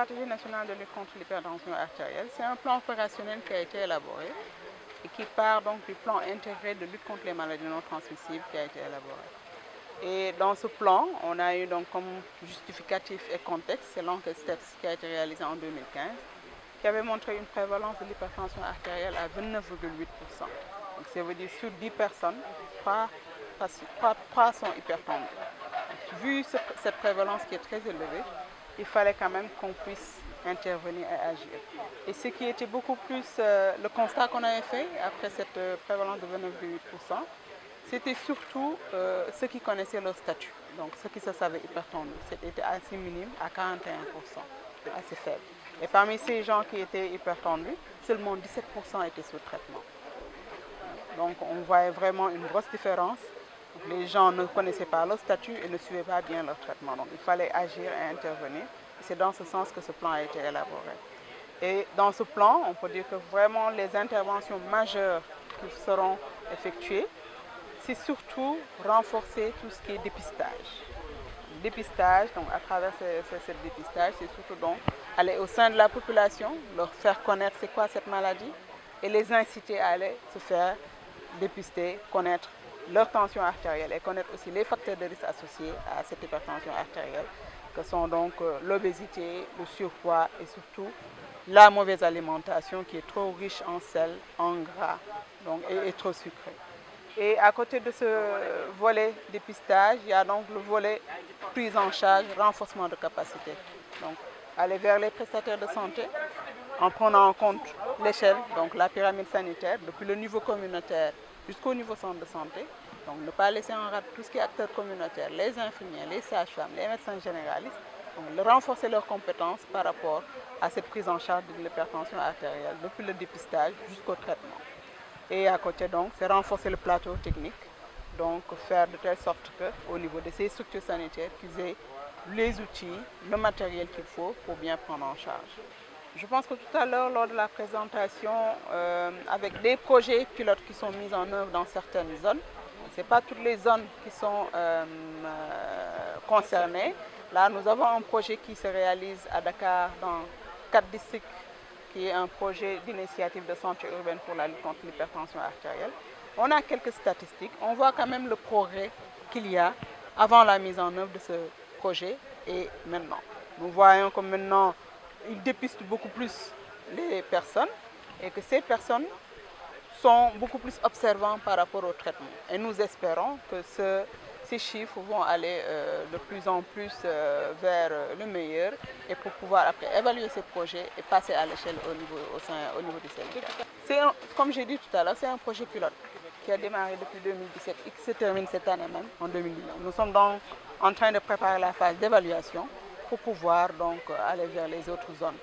stratégie nationale de lutte contre l'hypertension artérielle, c'est un plan opérationnel qui a été élaboré et qui part donc du plan intégré de lutte contre les maladies non transmissibles qui a été élaboré. Et dans ce plan, on a eu donc comme justificatif et contexte, c'est l'enquête-STEPS qui a été réalisée en 2015, qui avait montré une prévalence de l'hypertension artérielle à 29,8%. Donc ça veut dire sur 10 personnes, 3 sont hypertendus. Vu cette prévalence qui est très élevée, il fallait quand même qu'on puisse intervenir et agir. Et ce qui était beaucoup plus le constat qu'on avait fait après cette prévalence de 29,8%, c'était surtout ceux qui connaissaient leur statut, donc ceux qui se savaient hypertendus. C'était assez minime, à 41%, assez faible. Et parmi ces gens qui étaient hypertendus, seulement 17% étaient sous traitement. Donc on voyait vraiment une grosse différence. Donc, les gens ne connaissaient pas leur statut et ne suivaient pas bien leur traitement. Donc il fallait agir et intervenir. C'est dans ce sens que ce plan a été élaboré. Et dans ce plan, on peut dire que vraiment les interventions majeures qui seront effectuées, c'est surtout renforcer tout ce qui est dépistage. Dépistage, donc à travers ce dépistage, c'est surtout donc aller au sein de la population, leur faire connaître c'est quoi cette maladie et les inciter à aller se faire dépister, connaître leur tension artérielle et connaître aussi les facteurs de risque associés à cette hypertension artérielle, que sont donc l'obésité, le surpoids et surtout la mauvaise alimentation qui est trop riche en sel, en gras donc, et trop sucrée. Et à côté de ce volet dépistage, il y a donc le volet prise en charge, renforcement de capacité. Donc aller vers les prestataires de santé en prenant en compte l'échelle, donc la pyramide sanitaire, depuis le niveau communautaire jusqu'au niveau centre de santé. Donc ne pas laisser en rade tout ce qui est acteurs communautaires, les infirmiers, les sages-femmes, les médecins généralistes, donc renforcer leurs compétences par rapport à cette prise en charge de l'hypertension artérielle, depuis le dépistage jusqu'au traitement. Et à côté donc, c'est renforcer le plateau technique, donc faire de telle sorte qu'au niveau de ces structures sanitaires, qu'ils aient les outils, le matériel qu'il faut pour bien prendre en charge. Je pense que tout à l'heure, lors de la présentation, avec des projets pilotes qui sont mis en œuvre dans certaines zones, ce n'est pas toutes les zones qui sont concernées. Là, nous avons un projet qui se réalise à Dakar dans 4 districts, qui est un projet d'initiative de santé urbaine pour la lutte contre l'hypertension artérielle. On a quelques statistiques, on voit quand même le progrès qu'il y a avant la mise en œuvre de ce projet et maintenant. Nous voyons que maintenant, ils dépistent beaucoup plus les personnes et que ces personnes sont beaucoup plus observantes par rapport au traitement. Et nous espérons que ces chiffres vont aller de plus en plus vers le meilleur et pour pouvoir après évaluer ces projets et passer à l'échelle au niveau du CND. Comme j'ai dit tout à l'heure, c'est un projet pilote qui a démarré depuis 2017 et qui se termine cette année même, en 2019. Nous sommes donc en train de préparer la phase d'évaluation pour pouvoir donc aller vers les autres zones.